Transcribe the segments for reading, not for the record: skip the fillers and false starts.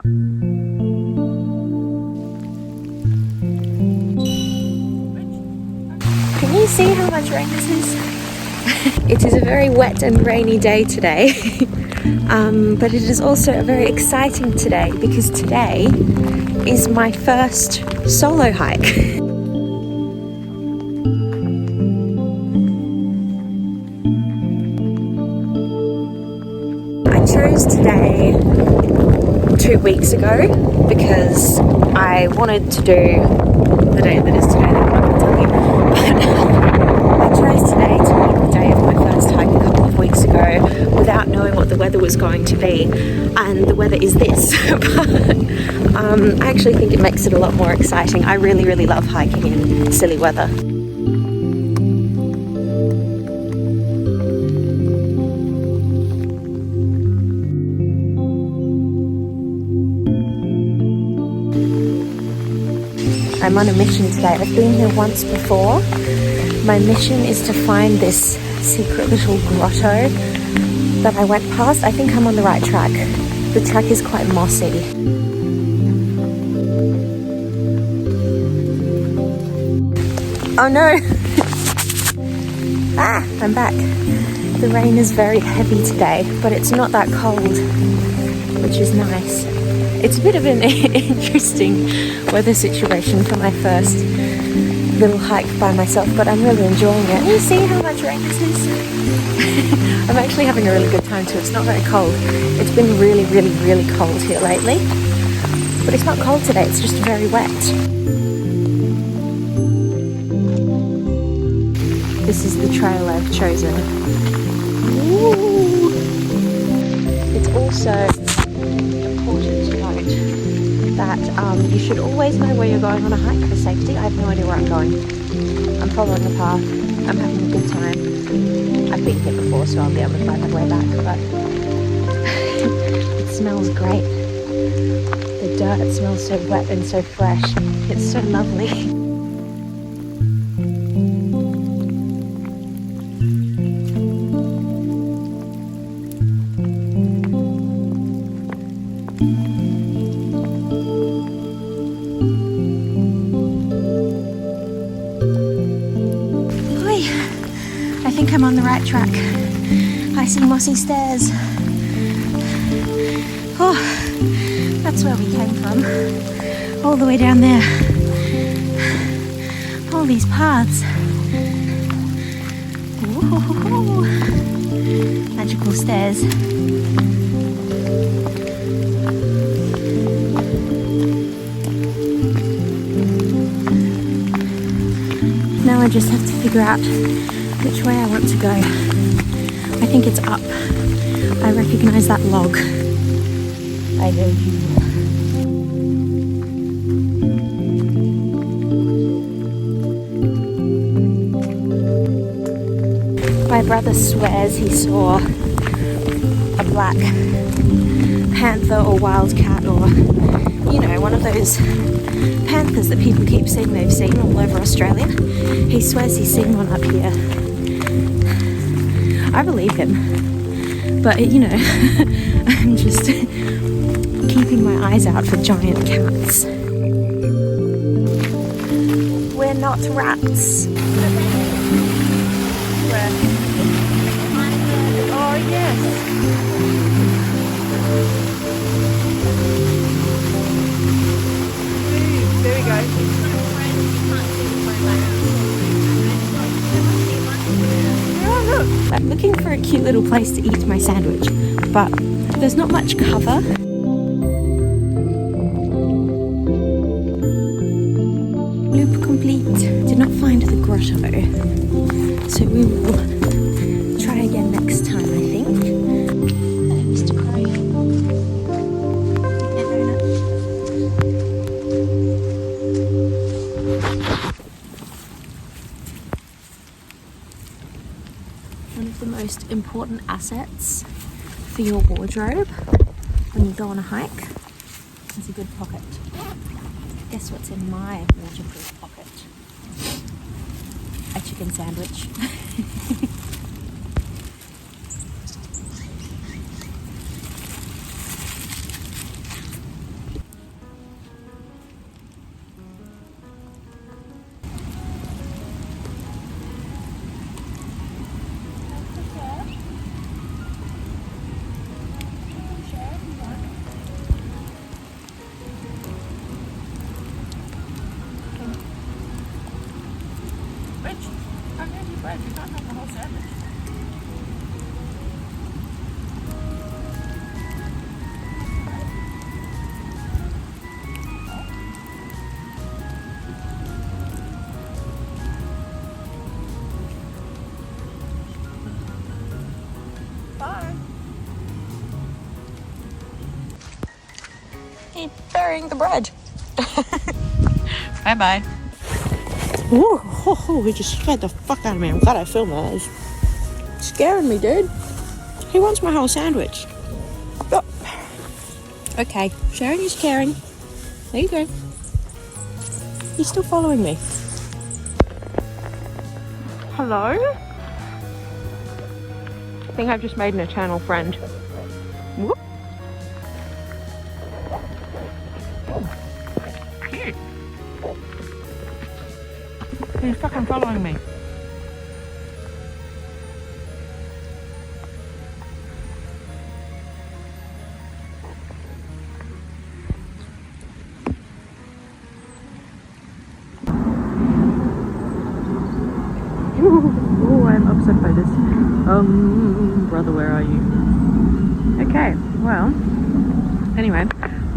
Can you see how much rain this is? It is a very wet and rainy day today, but it is also a very exciting today because today is my first solo hike. I chose today 2 weeks ago because I wanted to do the day that is today, that I'm not going to tell you, but I chose today to make the day of my first hike a couple of weeks ago without knowing what the weather was going to be, and the weather is this. But I actually think it makes it a lot more exciting. I really love hiking in silly weather. I'm on a mission today. I've been here once before. My mission is to find this secret little grotto that I went past. I think I'm on the right track. The track is quite mossy. Oh no! I'm back. The rain is very heavy today, but it's not that cold, which is nice. It's a bit of an interesting weather situation for my first little hike by myself, but I'm really enjoying it. Can you see how much rain this is? I'm actually having a really good time too. It's not very cold. It's been really cold here lately, but it's not cold today. It's just very wet. This is the trail I've chosen. Ooh. It's also important to note that you should always know where you're going on a hike for safety. I have no idea where I'm going. I'm following the path. I'm having a good time. I've been here before, so I'll be able to find my way back, but it smells great. The dirt smells so wet and so fresh. It's so lovely. I think I'm on the right track. I see mossy stairs. Oh, that's where we came from. All the way down there. All these paths. Ooh, magical stairs. Now I just have to figure out which way I want to go. I think it's up. I recognize that log. I know you. My brother swears he saw a black panther or wildcat, or, you know, one of those panthers that people keep saying they've seen all over Australia. He swears he's seen one up here. I believe him, but you know, I'm just keeping my eyes out for giant cats. We're not rats. Oh yes. There we go. I'm looking for a cute little place to eat my sandwich, but there's not much cover. Loop complete. Did not find the grotto, so we will try again next time, I think. Hello, Mr. Crow. Yeah, donut. One of the most important assets for your wardrobe when you go on a hike is a good pocket. Guess what's in my waterproof pocket? A chicken sandwich. bread. You can't have the whole sandwich. Bye. He's burying the bread. Bye bye. Oh, he just scared the fuck out of me. I'm glad I filmed that. It's scaring me, dude. He wants my whole sandwich. Oh. Okay, sharing is caring. There you go. He's still following me. Hello? I think I've just made an eternal friend. Whoop. Cute. He's fucking following me. Oh, I'm upset by this. Brother, where are you? Okay, well, anyway,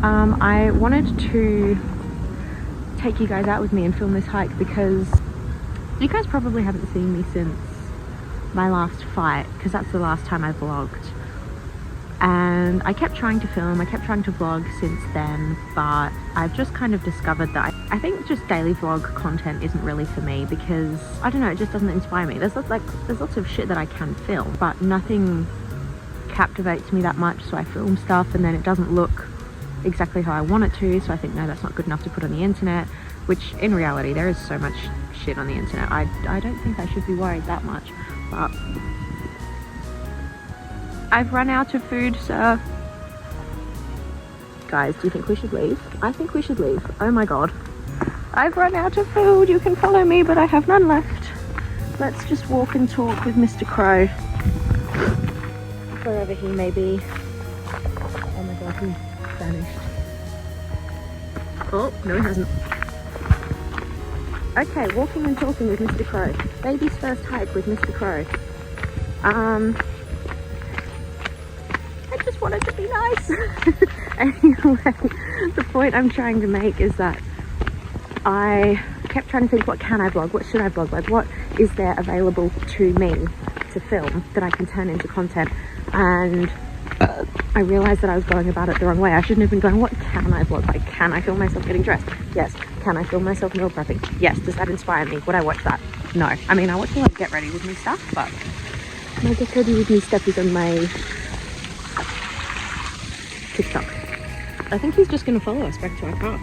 I wanted to take you guys out with me and film this hike because you guys probably haven't seen me since my last fight, because that's the last time I vlogged. And I kept trying to film, I kept trying to vlog since then, but I've just kind of discovered that I think just daily vlog content isn't really for me because, I don't know, it just doesn't inspire me. There's lots of shit that I can film, but nothing captivates me that much, so I film stuff and then it doesn't look exactly how I want it to, so I think, no, that's not good enough to put on the internet, which in reality, there is so much shit on the internet. I don't think I should be worried that much, but I've run out of food, sir. Guys, do you think we should leave? I think we should leave. Oh my god. I've run out of food. You can follow me, but I have none left. Let's just walk and talk with Mr. Crow. Wherever he may be. Oh my god, he vanished. Oh, no he hasn't. Okay, walking and talking with Mr. Crow. Baby's first hike with Mr. Crow. I just wanted to be nice. Anyway, the point I'm trying to make is that I kept trying to think, what can I vlog? What should I vlog? Like, what is there available to me to film that I can turn into content? And I realized that I was going about it the wrong way. I shouldn't have been going, what can I vlog? Like, can I film myself getting dressed? Yes. Can I film myself meal prepping? Yes. Does that inspire me? Would I watch that? No. I mean, I watch a lot of get ready with me stuff, but my get ready with me stuff is on my TikTok. I think he's just going to follow us back to our car.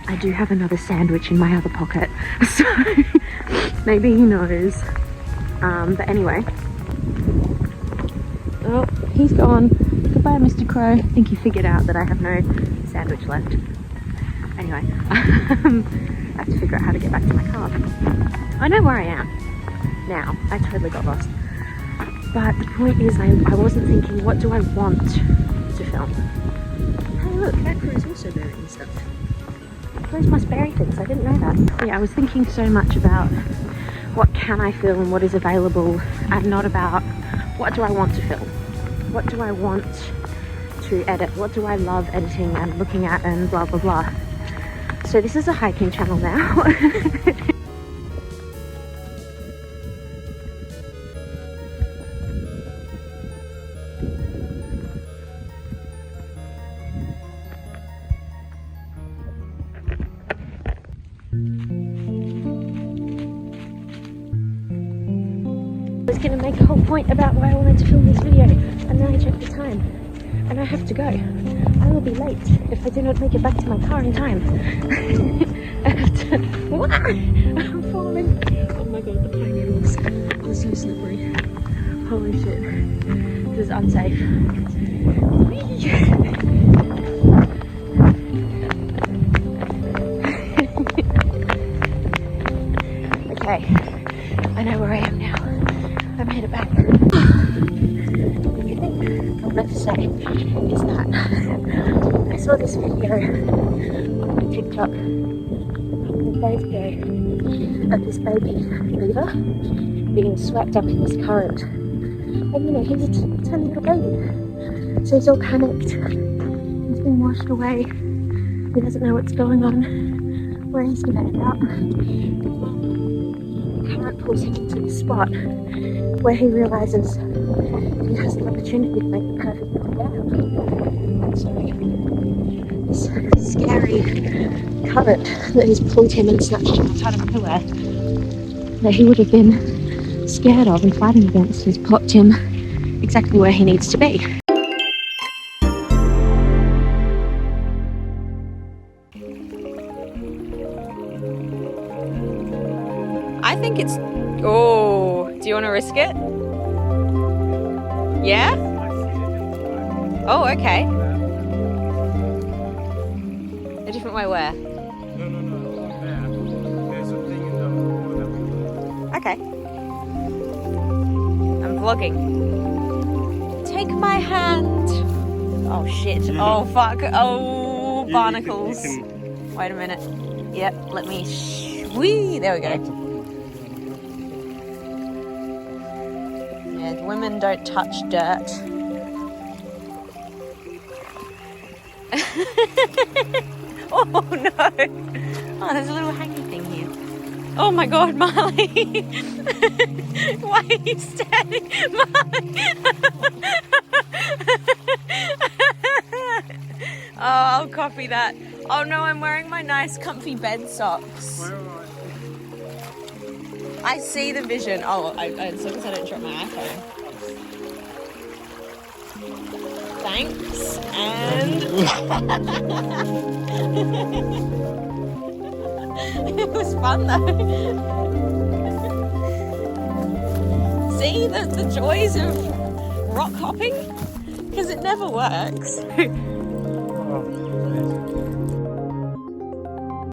I do have another sandwich in my other pocket, so maybe he knows. But anyway. Oh, he's gone. Goodbye, Mr. Crow. I think he figured out that I have no sandwich left. Anyway, I have to figure out how to get back to my car. I know where I am now. I totally got lost. But the point is, I wasn't thinking, what do I want to film? Hey look, that crew is also burying stuff. Crows must bury things, I didn't know that. Yeah, I was thinking so much about what can I film, what is available, and not about what do I want to film? What do I want to edit? What do I love editing and looking at and blah blah blah. So this is a hiking channel now. I was going to make a whole point about why I wanted to film this video, and then I checked the time and I have to go. I will be late if I do not make it back to my car in time. I have to... What? I'm falling. Oh my god, the pine needles are so slippery. Holy shit. This is unsafe. Okay, I know where I am now. I made it back. The only thing I'll never say is that I saw this video on TikTok of this baby beaver, being swept up in this current. And you know, he's a tiny little baby. So he's all panicked. He's being washed away. He doesn't know what's going on, where he's going to end up. The current pulls him into the spot where he realizes he has the opportunity to make the perfect way down. So this scary current that has pulled him and snatched him out of nowhere, that he would have been scared of and fighting against, has popped him exactly where he needs to be. I think it's... Oh, do you want to risk it? Yeah? Oh, okay. A different way where? No, like that. There's a thing in the water. Okay. I'm vlogging. Take my hand. Oh shit. Oh fuck. Oh, barnacles. Wait a minute. Yep, let me... Whee! There we go. Women don't touch dirt. Oh no! Oh, there's a little hangy thing here. Oh my god, Marley! Why are you standing? Marley! Oh, I'll copy that. Oh no, I'm wearing my nice comfy bed socks. I see the vision. Oh, as long as I don't drop my iPhone. Thanks. And it was fun though. See the joys of rock hopping? Because it never works.